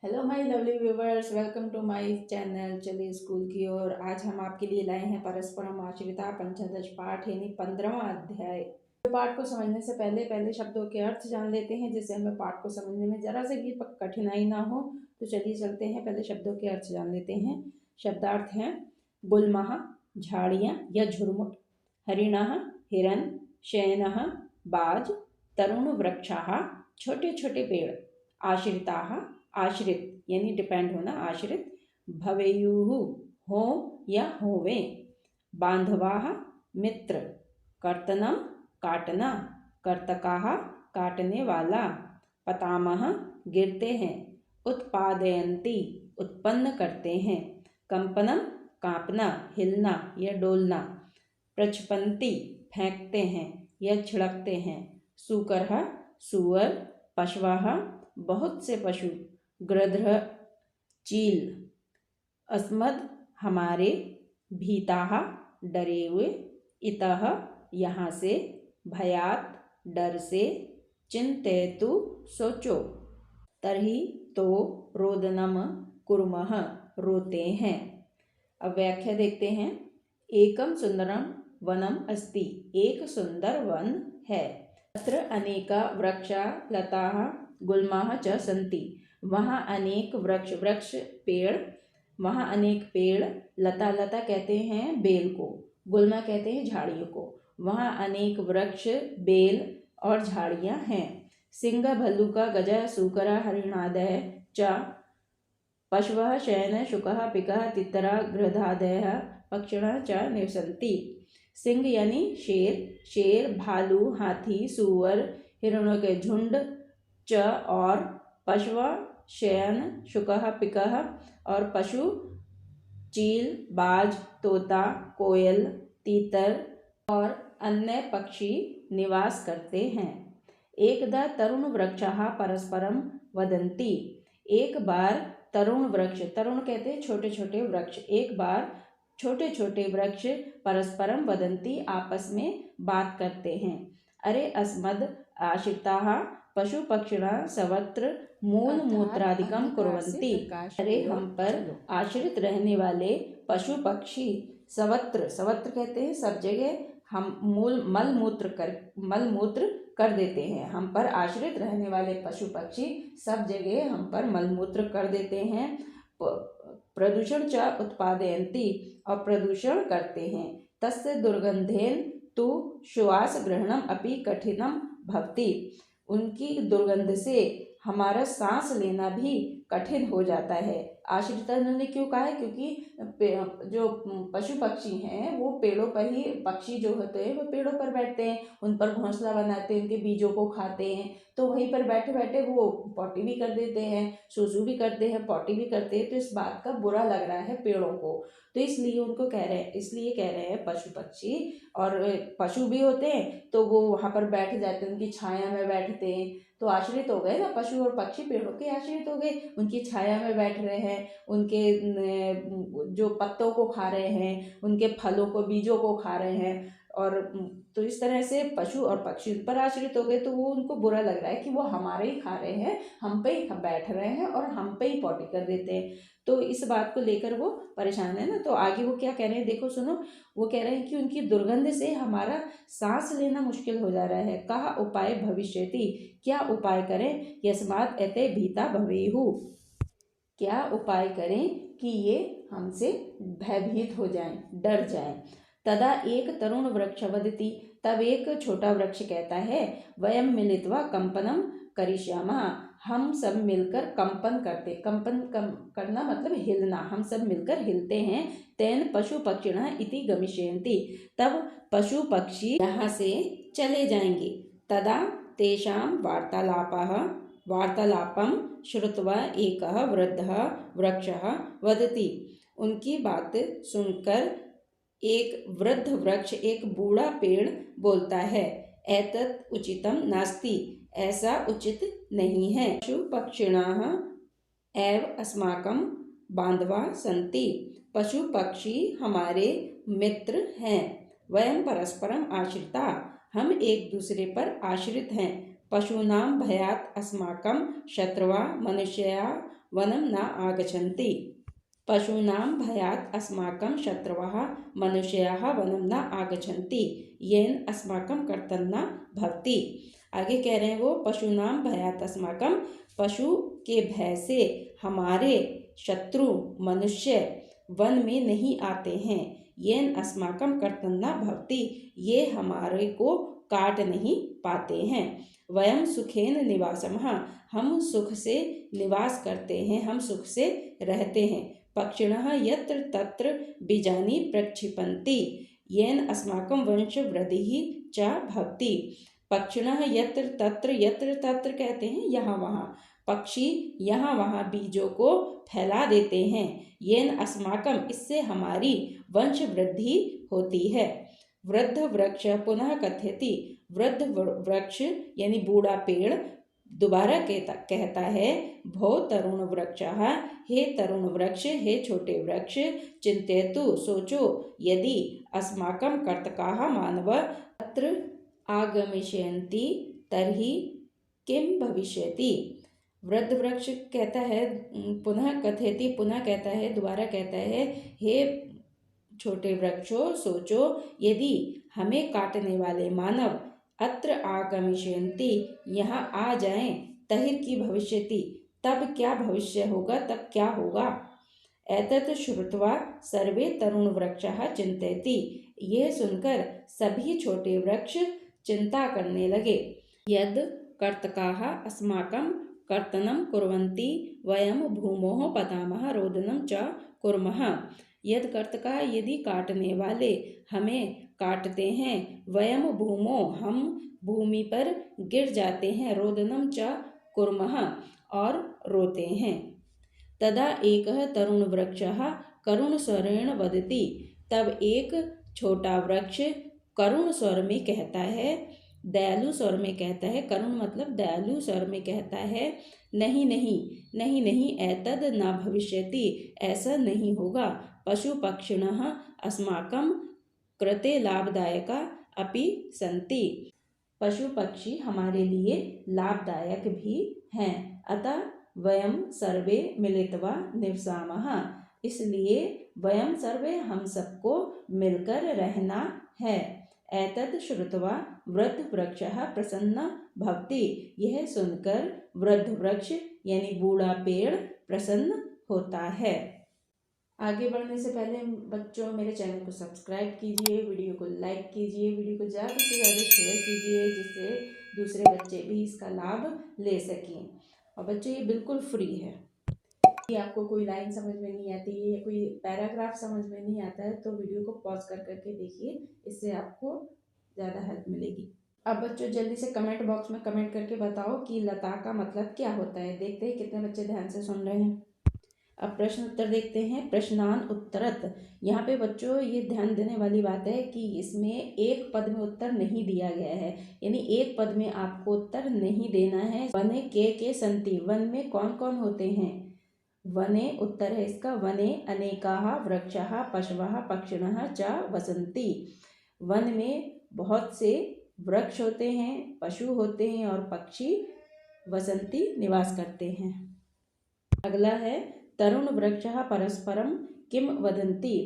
Hello my lovely viewers, welcome to my channel. चलिए school की ओर। आज हम आपके लिए लाए हैं परस्परम आश्रिता पंचदश पाठ यानी 15वां अध्याय। पाठ को समझने से पहले पहले शब्दों के अर्थ जान लेते हैं, जिससे हमें पाठ को समझने में जरा से भी कठिनाई ना हो। तो चलिए चलते हैं, पहले शब्दों के अर्थ जान लेते हैं। शब्दार्थ हैं गुलमह झाड़ियाँ या झुरमुट, हरिणः हिरन, शयनः बाज, तरुण वृक्षाः छोटे छोटे पेड़, आश्रिताः आश्रित यानी डिपेंड होना, आश्रित, भवेयुः हो या होवे, बांधवाः मित्र, कर्तनम काटना, कर्तकाः काटने वाला, पतामह गिरते हैं, उत्पादयन्ति उत्पन्न करते हैं, कंपनम कांपना, हिलना या डोलना, प्रक्षपन्ति फेंकते हैं या छिड़कते हैं, सूकरः सुअर, पशवः बहुत से पशु, गृध्र चील, अस्मद हमारे, भीताः डरे हुए, इतः यहाँ से, भयात डर से, चिंतेतु सोचो, तर्हि तो, रोदनम कुर्मः रोते हैं। अब व्याख्या देखते हैं। एकम सुंदरम वनम अस्ति, एक सुंदर वन है। तत्र अनेका वृक्षा लताः गुल्माः च सन्ति, वहाँ अनेक वृक्ष पेड़, वहाँ अनेक पेड़, लता लता कहते हैं बेल को, गुल्मा कहते हैं झाड़ियों को, वहाँ अनेक वृक्ष बेल और झाड़ियाँ हैं। सिंह भल्लुका गज सूकरा हरिणादय च पशवः शयन शुकः पिकः तितरा गृधादयः पक्षिणः च निवसन्ति। सिंह यानी शेर, शेर, भालू, हाथी, सूअर, हिरणों के झुंड, च और पशव, शयन, शुकः पिकः और पशु, चील, बाज, तोता, कोयल, तीतर और अन्य पक्षी निवास करते हैं। एकदा तरुण वृक्षाः परस्परम वदन्ति, एक बार तरुण वृक्ष, तरुण कहते हैं छोटे छोटे वृक्ष, एक बार छोटे छोटे वृक्ष परस्परम वदन्ति आपस में बात करते हैं। अरे अस्मद आश्रिताः पशु पक्षिणः सर्वत्र मूल मूत्रादिकम कुर्वन्ति, अरे हम पर आश्रित रहने वाले पशु पक्षी सर्वत्र, सर्वत्र कहते हैं सब जगह, हम मल मूत्र कर देते हैं। हम पर आश्रित रहने वाले पशु पक्षी सब जगह हम पर मलमूत्र कर देते हैं। प्रदूषण च उत्पादयन्ति और प्रदूषण करते हैं। तस्य दुर्गंधेन तु श्वास ग्रहणम अपि कठिनम भवति, उनकी दुर्गंध से हमारा सांस लेना भी कठिन हो जाता है। आश्रित ने क्यों कहा है? क्योंकि जो पशु पक्षी हैं वो पेड़ों पर ही, पक्षी जो होते हैं वो पेड़ों पर बैठते हैं, उन पर घोंसला बनाते हैं, उनके बीजों को खाते हैं, तो वहीं पर बैठे बैठे वो पॉटी भी कर देते हैं, सूसू भी करते हैं, पॉटी भी करते हैं। तो इस बात का बुरा लग रहा है पेड़ों को, तो इसलिए उनको कह रहे हैं, इसलिए कह रहे हैं पशु पक्षी, और पशु भी होते हैं तो वो वहाँ पर बैठ जाते हैं, उनकी छाया में बैठते हैं, तो आश्रित हो गए ना, पशु और पक्षी पेड़ों के आश्रित हो गए, उनकी छाया में बैठ रहे हैं, उनके जो पत्तों को खा रहे हैं, उनके फलों को, बीजों को खा रहे हैं, और तो इस तरह से पशु और पक्षी उन पर आश्रित हो गए, तो वो उनको बुरा लग रहा है कि वो हमारे ही खा रहे हैं, हम पे ही बैठ रहे हैं और हम पे ही पॉटी कर देते हैं, तो इस बात को लेकर वो परेशान है ना। तो आगे वो क्या कह रहे हैं, देखो सुनो, वो कह रहे हैं कि उनकी दुर्गंध से हमारा सांस लेना मुश्किल हो जा रहा है। कहा उपाय भविष्यति, क्या उपाय करें? यस्मात् एते भीता भवेयुः, क्या उपाय करें कि ये हमसे भयभीत हो जाएं, डर जाएं। तदा एक तरुण वृक्ष वदति, तब एक छोटा वृक्ष कहता है, वयम मिलित्वा कंपनम करिष्यामः, हम सब मिलकर कंपन करते, करना मतलब हिलना, हम सब मिलकर हिलते हैं। तेन पशु पक्षिणः इति गमिष्यन्ति, तब पशु पक्षी यहाँ से चले जाएंगे। तदा तेषां वार्तालापम श्रुत्वा एकः वृद्धः वृक्षः वदति, उनकी बात सुनकर एक वृद्ध वृक्ष, एक बूढ़ा पेड़ बोलता है, एतत् उचितम नास्ति, ऐसा उचित नहीं है। पशु पक्षिणः एव अस्माकं बांधवाः सन्ति, पशु पक्षी हमारे मित्र हैं। वयं परस्परम आश्रिता, हम एक दूसरे पर आश्रित हैं। पशूनां भयात् अस्माकं शत्रवः मनुष्याः वनं न आगच्छन्ति। पशूनां भयात् अस्माकं शत्रवः मनुष्याः वनं न आगच्छन्ति येन अस्माकं कर्तनं न भवति। आगे कह रहे हैं वो, पशूनां भयात् अस्माकं, पशु के भय से हमारे शत्रु मनुष्य वन में नहीं आते हैं। येन अस्माकं कर्तनं न भवति, ये हमारे को काट नहीं पाते हैं। वयं सुखेन निवासमः, हम सुख से निवास करते हैं, हम सुख से रहते हैं। पक्षिणः यत्र तत्र बीजानि प्रक्षिपन्ति येन अस्माकं वंशवृद्धिः च भवति। पक्षिणः यत्र तत्र कहते हैं यहाँ वहाँ, पक्षी यहाँ वहाँ बीजों को फैला देते हैं। येन अस्माकं, इससे हमारी वंश वृद्धि होती है। वृद्ध वृक्ष पुनः कथयति, वृद्ध वृक्ष यानी बूढ़ा पेड़ दोबारा कहता है, भो तरुण वृक्षः, हे तरुण वृक्ष, हे छोटे वृक्ष, चिंतयतु सोचो, यदि अस्माकं कर्तकाः मानव अत्र आगमिष्यन्ति तर्हि किं भविष्यति। वृद्ध वृक्ष कहता है, पुनः कथयति, पुनः कहता है, दोबारा कहता है, हे छोटे वृक्षों सोचो, यदि हमें काटने वाले मानव अत्र आगमिष्यन्ति यहाँ आ जाएं, तहिर की भविष्यति, तब क्या भविष्य होगा, तब क्या होगा। एतत् श्रुत्वा सर्वे तरुण वृक्षः चिन्तयति, यह सुनकर सभी छोटे वृक्ष चिंता करने लगे। यद कर्तकाः अस्माकं कर्तनं कुर्वन्ति वयं भूमोः पतामः रोदनं च कुर्मः। यद कर्तका, यदि काटने वाले हमें काटते हैं, वयम भूमो, हम भूमि पर गिर जाते हैं, रोदनम च कुर्मः, और रोते हैं। तदा एकः तरुण वृक्षः करुण स्वरेण वदति, तब एक छोटा वृक्ष करुण स्वर में कहता है, दयालु स्वर में कहता है, करुण मतलब दयालु स्वर में कहता है, नहीं नहीं नहीं नहीं, एतद न भविष्यति, ऐसा नहीं होगा। पशु पक्षिणः अस्माकं कृते लाभदायका अपि सन्ति, पशु पक्षी हमारे लिए लाभदायक भी हैं। अतः वयं सर्वे मिलित्वा निवसामः, इसलिए वयं सर्वे, हम सबको मिलकर रहना है। एतत् श्रुत्वा वृद्ध वृक्षः प्रसन्न भवति, यह सुनकर वृद्ध वृक्ष यानी बूढ़ा पेड़ प्रसन्न होता है। आगे बढ़ने से पहले बच्चों मेरे चैनल को सब्सक्राइब कीजिए, वीडियो को लाइक कीजिए, वीडियो को ज़्यादा से ज़्यादा शेयर कीजिए, जिससे दूसरे बच्चे भी इसका लाभ ले सकें। और बच्चों ये बिल्कुल फ्री है। यदि आपको कोई लाइन समझ में नहीं आती है या कोई पैराग्राफ समझ में नहीं आता है तो वीडियो को पॉज कर करके देखिए, इससे आपको ज़्यादा हेल्प मिलेगी। अब बच्चों जल्दी से कमेंट बॉक्स में कमेंट करके बताओ कि लता का मतलब क्या होता है। देखते हैं कितने बच्चे ध्यान से सुन रहे हैं। अब प्रश्न उत्तर देखते हैं। प्रश्नान उत्तरत, यहाँ पे बच्चों ये ध्यान देने वाली बात है कि इसमें एक पद में उत्तर नहीं दिया गया है, यानी एक पद में आपको उत्तर नहीं देना है। वने के संति, वन में कौन कौन होते हैं। वने उत्तर है इसका, वने अनेकाः वृक्षाः पशवः पक्षिणः च वसन्ति। वन में बहुत से वृक्ष होते हैं, पशु होते हैं और पक्षी वसंती निवास करते हैं। अगला है तरुण वृक्षः परस्परं किं वदन्ति।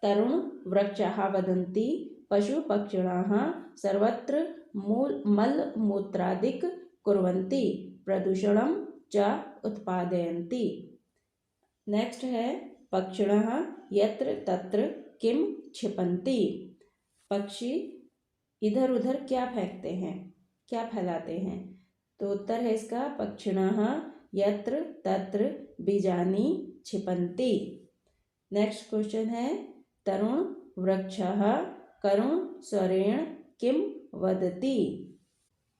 तरुण वृक्षः वदन्ति पशु पक्षिणः सर्वत्र मल मूत्रादिक कुर्वन्ति प्रदूषणं च उत्पादयन्ति। नेक्स्ट है पक्षिणः यत्र तत्र किं क्षिपन्ति। पक्षी इधर उधर क्या फेंकते हैं, क्या फैलाते हैं। तो उत्तर है इसका पक्षिणः यत्र तत्र बीजानि क्षिपन्ति। नेक्स्ट क्वेश्चन है तरुण वृक्षः करुण स्वरेण किं वदति।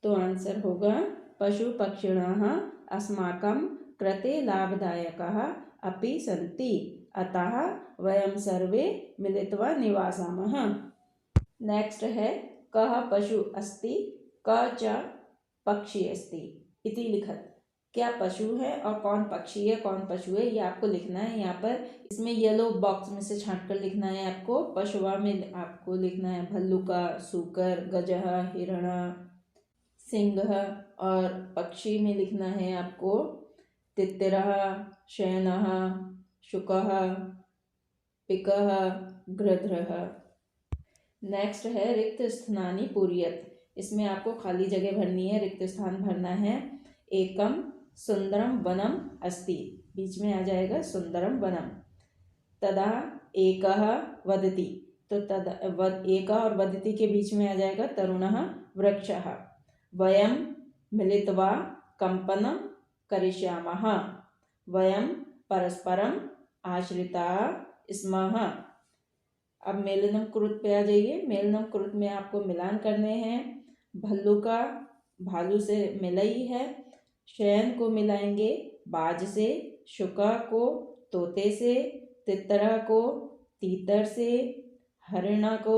तो आंसर होगा पशु पक्षिणः अस्माकं कृते लाभदायकाः अपि सन्ति, अतः वयं सर्वे मिलित्वा निवासामः। नेक्स्ट है कः पशु अस्ति क च पक्षी अस्ति इति लिखत। क्या पशु है और कौन पक्षी है, कौन पशु है, ये आपको लिखना है। यहाँ पर इसमें येलो बॉक्स में से छांट कर लिखना है आपको। पशुआ में आपको लिखना है भल्लुका, सूकर, गजह, हिरण, सिंह, और पक्षी में लिखना है आपको तित्तिरः, शयनः, शुकः, पिकः, गृध्रः। नेक्स्ट है रिक्त स्थानानि पूरयत। इसमें आपको खाली जगह भरनी है, रिक्त स्थान भरना है। एकम सुंदरम वनम अस्ति, बीच में आ जाएगा सुंदरम वनम। तदा एकः वदति, तो तद एक और वदति के बीच में आ जाएगा तरुणः वृक्षः। वयम मिलित्वा कंपनं करिष्यामः, वयम परस्परम आश्रिता स्मः। अब मेलनम कृत पे आ जाइए। मेलनम कृत में आपको मिलान करने हैं। भल्लू का भालू से मिलई है, शयन को मिलाएंगे बाज से, शुका को तोते से, तितरा को तीतर से, हरिणा को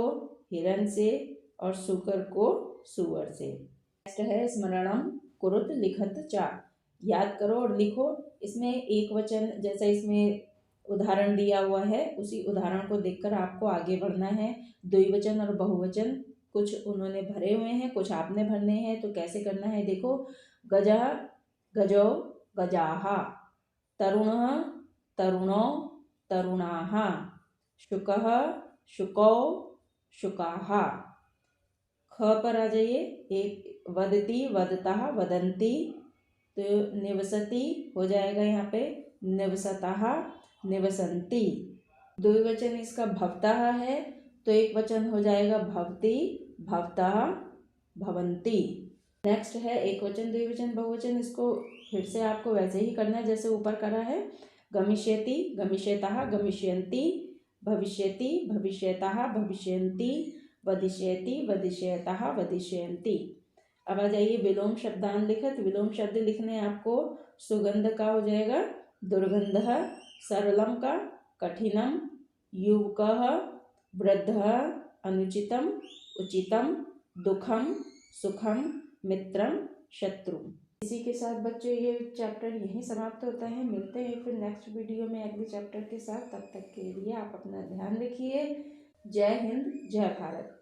हिरण से और सुकर को सुअर से। नेक्स्ट है स्मरणम कुरुत लिखत चा, याद करो और लिखो। इसमें एक वचन जैसा इसमें उदाहरण दिया हुआ है, उसी उदाहरण को देखकर आपको आगे बढ़ना है। द्विवचन और बहुवचन कुछ उन्होंने भरे हुए हैं, कुछ आपने भरने हैं। तो कैसे करना है देखो। गजः गजौ गजाहा, तरुणः तरुणौ तरुणाः, शुकः शुकौ शुकाः। ख पर आ जाइए। एक वदति वदतः वदन्ति, तो निवसति हो जाएगा यहाँ पे निवसतः निवसन्ति। द्विवचन इसका भवतः है, तो एक वचन हो जाएगा भवति भवतः भवन्ति। नेक्स्ट है एक वचन द्विवचन बहुवचन। इसको फिर से आपको वैसे ही करना है जैसे ऊपर करा है। गमिष्यति गमिष्यतः गमिष्यन्ति, भविष्यति भविष्यतः भविष्यन्ति, वदिष्यति वदिष्यतः वदिष्यन्ति। अब आ जाइए विलोम शब्दान लिखत। विलोम शब्द लिखने आपको सुगंध का हो जाएगा दुर्गंधः, सरलम का कठिनम, युवकः वृद्धः, अनुचितम उचितम, दुखम सुखम, मित्रम शत्रु। इसी के साथ बच्चों ये चैप्टर यहीं समाप्त होता है। मिलते हैं फिर नेक्स्ट वीडियो में अगले चैप्टर के साथ। तब तक के लिए आप अपना ध्यान रखिए। जय हिंद जय भारत।